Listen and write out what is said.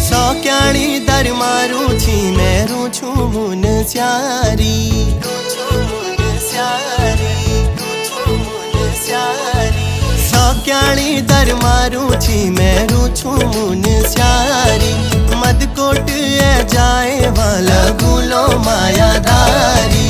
सौक्याणी दर मारू छी मेरू छू मुन स्यारी सौक्याणी दर मारू छी मेरू छू मुन स्यारी मदकोट ए जाए वाला गुलो मायादारी